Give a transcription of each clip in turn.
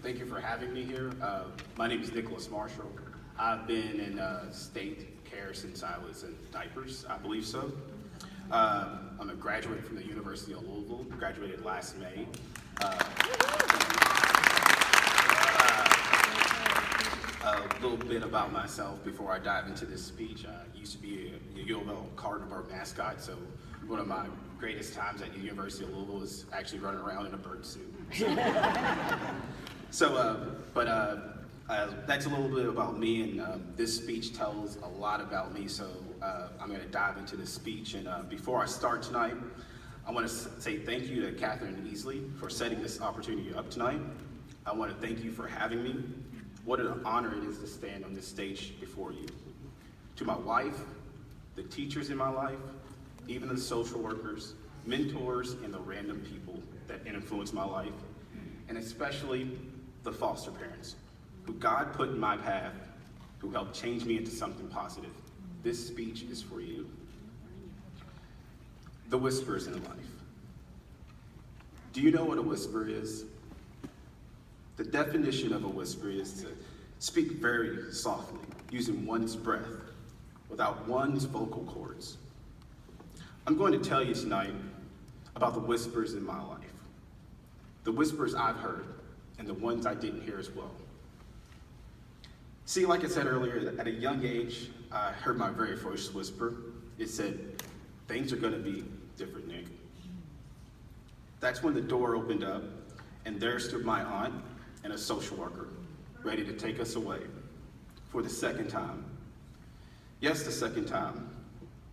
Thank you for having me here. My name is Nicholas Marshall. I've been in state care since I was in diapers, I believe so. I'm a graduate from the University of Louisville, graduated last May. A little bit about myself before I dive into this speech. I used to be a Louisville Cardinal mascot, so one of my greatest times at the University of Louisville was actually running around in a bird suit. That's a little bit about me, and this speech tells a lot about me, so I'm going to dive into this speech. And before I start tonight, I want to say thank you to Catherine Easley for setting this opportunity up tonight. I want to thank you for having me. What an honor it is to stand on this stage before you. To my wife, the teachers in my life, even the social workers, mentors, and the random people that influence my life, and especially the foster parents who God put in my path, who helped change me into something positive. This speech is for you. The whispers in life. Do you know what a whisper is? The definition of a whisper is to speak very softly, using one's breath, without one's vocal cords. I'm going to tell you tonight about the whispers in my life. The whispers I've heard, and the ones I didn't hear as well. See, like I said earlier, at a young age, I heard my very first whisper. It said, "Things are gonna be different, Nick." That's when the door opened up, and there stood my aunt and a social worker, ready to take us away for the second time. Yes, the second time,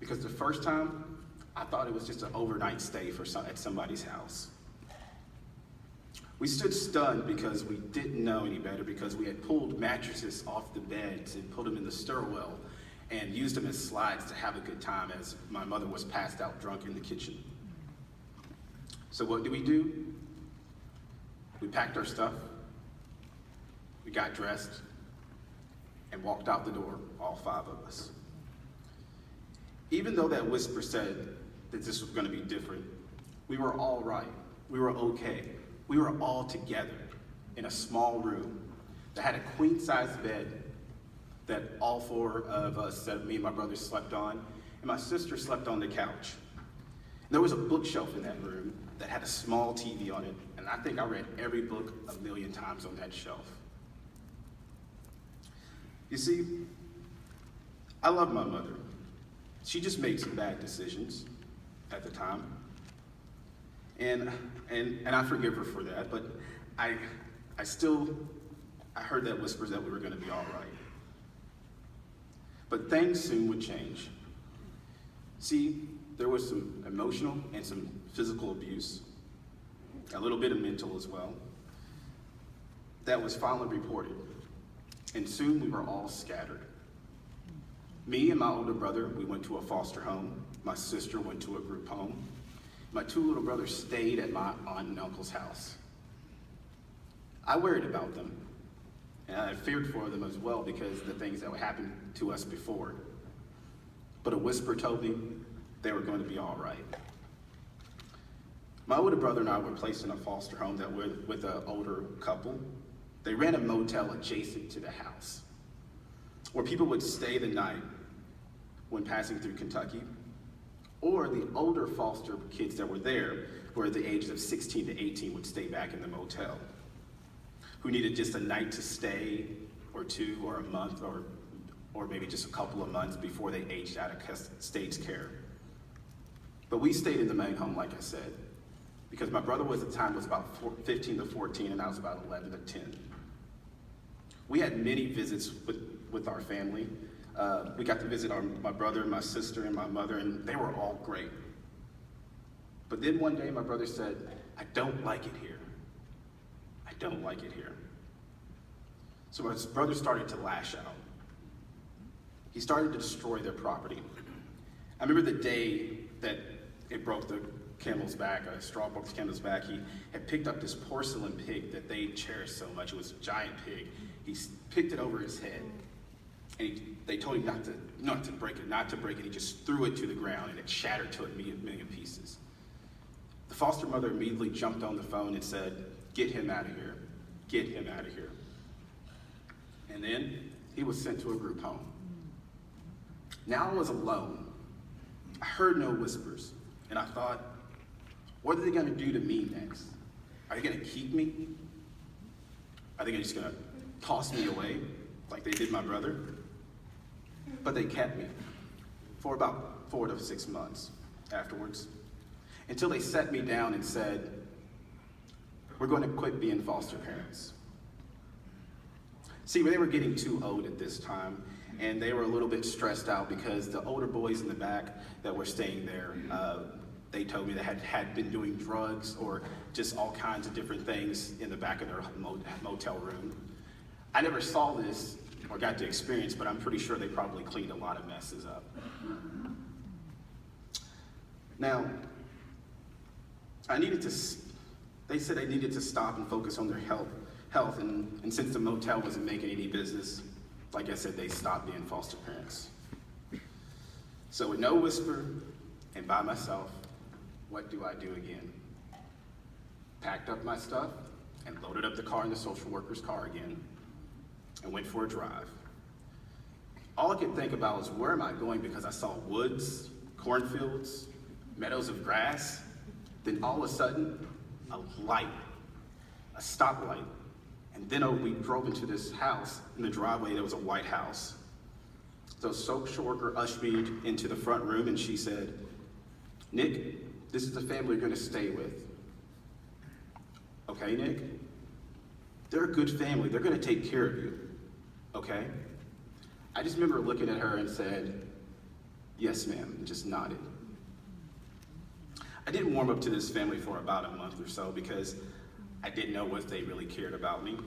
because the first time, I thought it was just an overnight stay at somebody's house. We stood stunned because we didn't know any better, because we had pulled mattresses off the beds and put them in the stairwell and used them as slides to have a good time as my mother was passed out drunk in the kitchen. So what do? We packed our stuff, we got dressed, and walked out the door, all 5 of us. Even though that whisper said that this was gonna be different, we were all right, we were okay. We were all together in a small room that had a queen-size bed that all 4 of us, that me and my brother, slept on, and my sister slept on the couch. And there was a bookshelf in that room that had a small TV on it, and I think I read every book a million times on that shelf. You see, I love my mother. She just made some bad decisions at the time. And I forgive her for that, but I heard that whispers that we were gonna be all right. But things soon would change. See, there was some emotional and some physical abuse, a little bit of mental as well, that was finally reported. And soon we were all scattered. Me and my older brother, we went to a foster home. My sister went to a group home. My 2 little brothers stayed at my aunt and uncle's house. I worried about them, and I feared for them as well because of the things that would happen to us before. But a whisper told me they were going to be all right. My older brother and I were placed in a foster home that were with an older couple. They ran a motel adjacent to the house where people would stay the night when passing through Kentucky, or the older foster kids that were there, who were the ages of 16 to 18, would stay back in the motel, who needed just a night to stay, or 2, or a month, or maybe just a couple of months before they aged out of state's care. But we stayed in the main home, like I said, because my brother at the time was about 15 to 14, and I was about 11 to 10. We had many visits with our family. We got to visit my brother, my sister, and my mother, and they were all great. But then one day my brother said, "I don't like it here. I don't like it here." So my brother started to lash out. He started to destroy their property. I remember the day that it broke the camel's back, a straw broke the camel's back. He had picked up this porcelain pig that they cherished so much. It was a giant pig. He picked it over his head. And they told him not to break it. He just threw it to the ground, and it shattered to a million pieces. The foster mother immediately jumped on the phone and said, "Get him out of here. get him out of here. And then he was sent to a group home. Now I was alone. I heard no whispers, and I thought, what are they gonna do to me next? Are they gonna keep me? Are they just gonna toss me away like they did my brother? But they kept me for about 4 to 6 months afterwards, until they set me down and said, we're going to quit being foster parents. See, they were getting too old at this time, and they were a little bit stressed out because the older boys in the back that were staying there, they told me they had been doing drugs or just all kinds of different things in the back of their motel room. I never saw this or got to experience, but I'm pretty sure they probably cleaned a lot of messes up. Now, they said they needed to stop and focus on their health, and since the motel wasn't making any business, like I said, they stopped being foster parents. So with no whisper and by myself, what do I do again? Packed up my stuff and loaded up the car in the social worker's car again and went for a drive. All I could think about was, where am I going? Because I saw woods, cornfields, meadows of grass. Then all of a sudden, a light, a stoplight. And then we drove into this house. In the driveway, there was a white house. So social worker ushered me into the front room, and she said, Nick, this is the family you're gonna stay with. Okay, Nick? They're a good family. They're gonna take care of you, okay? I just remember looking at her and said, yes, ma'am, and just nodded. I didn't warm up to this family for about a month or so because I didn't know if they really cared about me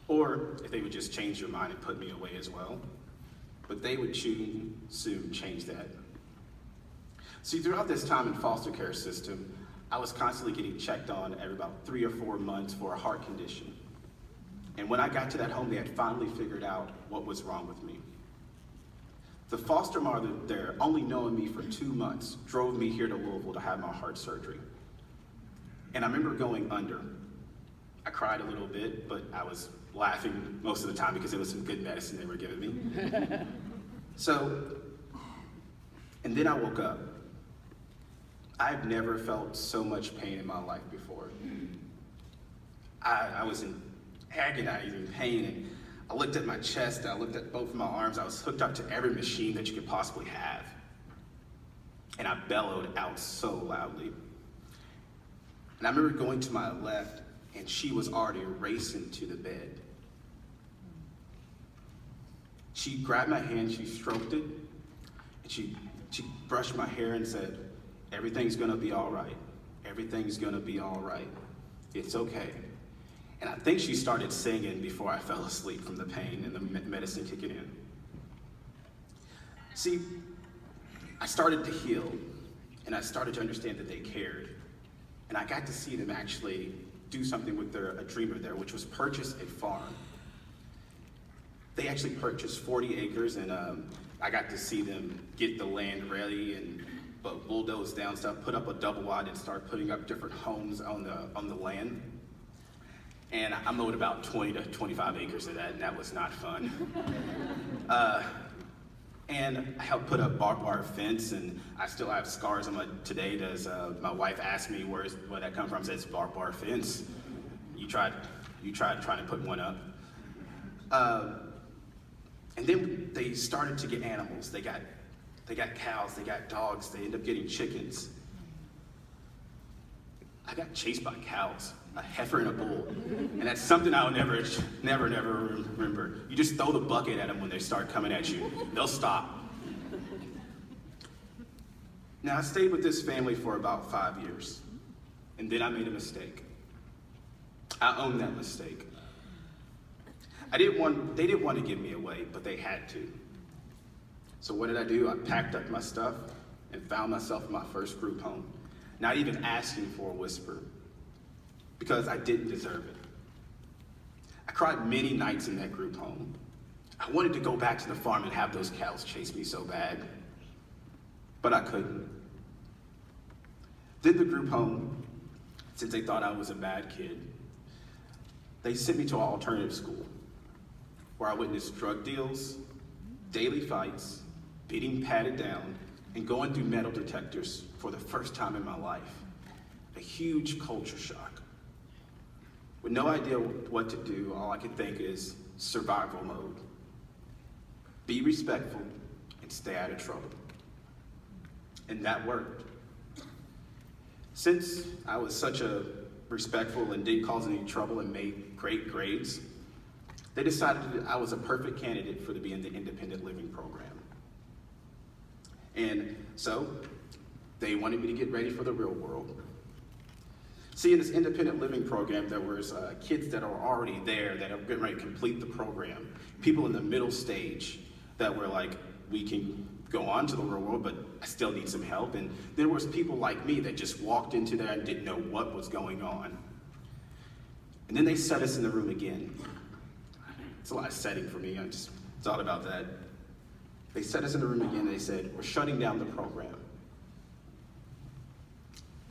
or if they would just change their mind and put me away as well. But they would soon change that. See, throughout this time in foster care system, I was constantly getting checked on every about 3 or 4 months for a heart condition. And when I got to that home, they had finally figured out what was wrong with me. The foster mother there, only knowing me for 2 months, drove me here to Louisville to have my heart surgery. And I remember going under. I cried a little bit, but I was laughing most of the time because it was some good medicine they were giving me. And then I woke up. I've never felt so much pain in my life before. I was in agonizing pain, and I looked at my chest, I looked at both of my arms. I was hooked up to every machine that you could possibly have. And I bellowed out so loudly. And I remember going to my left, and she was already racing to the bed. She grabbed my hand, she stroked it, and she brushed my hair and said, everything's gonna be all right. Everything's gonna be all right. It's okay. And I think she started singing before I fell asleep from the pain and the medicine kicking in. See, I started to heal, and I started to understand that they cared. And I got to see them actually do something with a dreamer there, which was purchase a farm. They actually purchased 40 acres, and I got to see them get the land ready and bulldoze down stuff, put up a double wide, and start putting up different homes on the land. And I mowed about 20 to 25 acres of that, and that was not fun. And I helped put up barbed wire fence, and I still have scars on today. My wife asked me where that come from. I said, it's barbed wire fence. You tried trying to put one up. And then they started to get animals. They got cows, they got dogs, they ended up getting chickens. I got chased by cows, a heifer and a bull. And that's something I'll never remember. You just throw the bucket at them when they start coming at you. They'll stop. Now, I stayed with this family for about 5 years, and then I made a mistake. I own that mistake. They didn't want to give me away, but they had to. So what did I do? I packed up my stuff and found myself in my first group home, not even asking for a whisper, because I didn't deserve it. I cried many nights in that group home. I wanted to go back to the farm and have those cows chase me so bad, but I couldn't. Then the group home, since they thought I was a bad kid, They sent me to an alternative school where I witnessed drug deals, daily fights, being patted down, and going through metal detectors for the first time in my life. A huge culture shock. With no idea what to do, all I could think is survival mode. Be respectful and stay out of trouble. And that worked. Since I was such a respectful and didn't cause any trouble and made great grades, they decided that I was a perfect candidate for to be in the independent living program. And so they wanted me to get ready for the real world. See, in this independent living program, there was kids that are already there that are getting ready to complete the program. People in the middle stage that were like, we can go on to the real world, but I still need some help. And there was people like me that just walked into there and didn't know what was going on. And then they set us in the room again. It's a lot of setting for me. I just thought about that. They set us in the room again and they said, we're shutting down the program.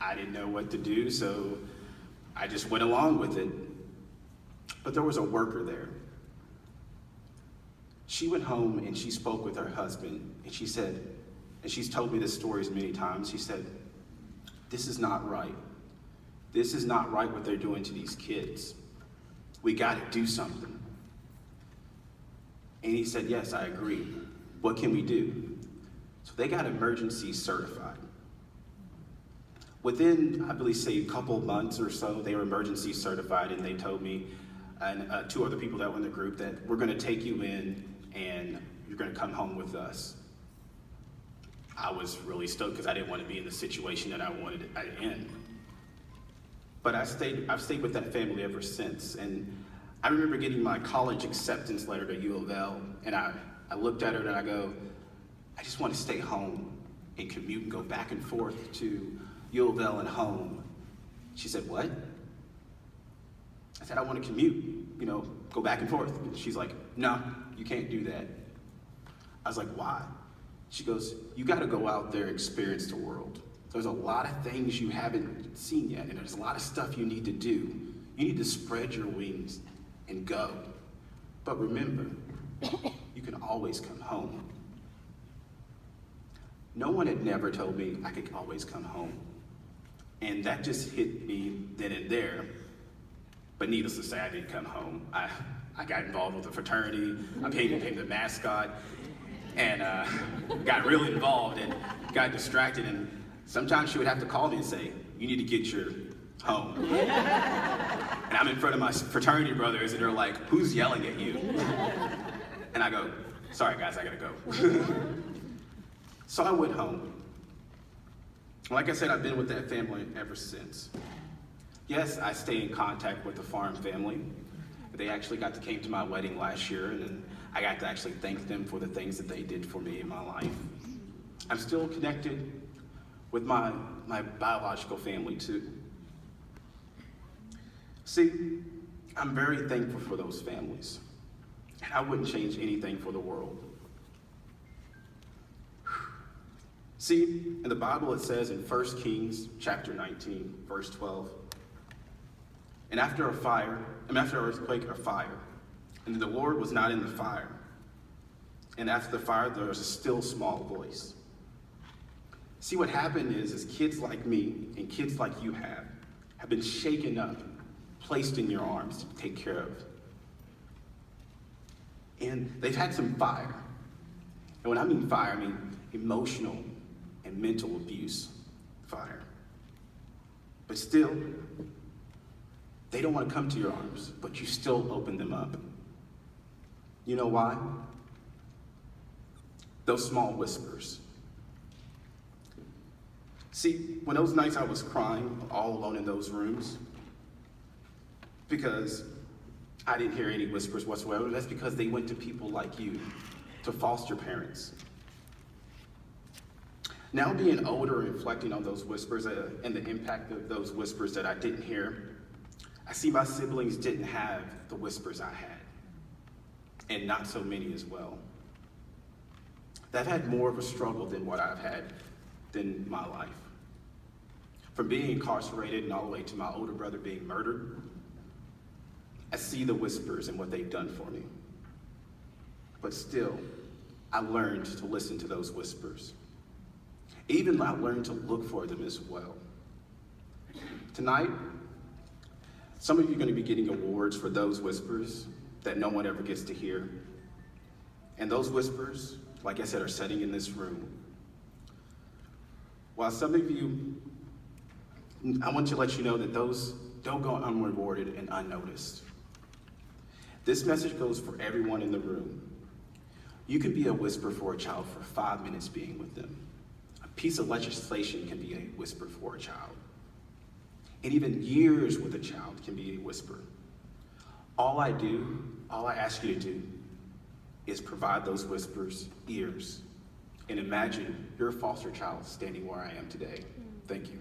I didn't know what to do, so I just went along with it. But there was a worker there. She went home and she spoke with her husband, and she said, and she's told me this story many times, she said, this is not right. This is not right what they're doing to these kids. We got to do something. And he said, yes, I agree. What can we do? So they got emergency certified. Within, I believe, say a couple months or so, they were emergency certified, and they told me and two other people that were in the group that we're going to take you in and you're going to come home with us. I was really stoked because I didn't want to be in the situation that I wanted it in. But I've stayed with that family ever since. And I remember getting my college acceptance letter to U of L, and I looked at her and I go, I just want to stay home and commute and go back and forth to U of L and home. She said, what? I said, I want to commute, go back and forth. And she's like, no, you can't do that. I was like, why? She goes, you got to go out there and experience the world. There's a lot of things you haven't seen yet, and there's a lot of stuff you need to do. You need to spread your wings and go. But remember, you can always come home. No one had never told me I could always come home. And that just hit me then and there. But needless to say, I didn't come home. I got involved with the fraternity. I became the mascot, and got really involved and got distracted. And sometimes she would have to call me and say, you need to get your home. And I'm in front of my fraternity brothers, and they're like, who's yelling at you? And I go, sorry guys, I gotta go. So I went home. Like I said, I've been with that family ever since. Yes, I stay in contact with the farm family. They actually came to my wedding last year, and I got to actually thank them for the things that they did for me in my life. I'm still connected with my biological family too. See, I'm very thankful for those families, and I wouldn't change anything for the world. See, in the Bible it says in 1 Kings chapter 19, verse 12, and after an earthquake, a fire, and the Lord was not in the fire. And after the fire, there was a still small voice. See, what happened is kids like me and kids like you have been shaken up, placed in your arms to take care of. And they've had some fire. And when I mean fire, I mean emotional and mental abuse fire. But still, they don't want to come to your arms, but you still open them up. You know why? Those small whispers. See, when those nights I was crying all alone in those rooms, because I didn't hear any whispers whatsoever, that's because they went to people like you, to foster parents. Now being older and reflecting on those whispers and the impact of those whispers that I didn't hear, I see my siblings didn't have the whispers I had, and not so many as well. They've had more of a struggle than what I've had in my life. From being incarcerated and all the way to my older brother being murdered, I see the whispers and what they've done for me. But still, I learned to listen to those whispers. Even I learned to look for them as well. Tonight, some of you are going to be getting awards for those whispers that no one ever gets to hear. And those whispers, like I said, are sitting in this room. While some of you, I want to let you know that those don't go unrewarded and unnoticed. This message goes for everyone in the room. You can be a whisper for a child for 5 minutes being with them. A piece of legislation can be a whisper for a child. And even years with a child can be a whisper. All I ask you to do is provide those whispers ears and imagine your foster child standing where I am today. Thank you.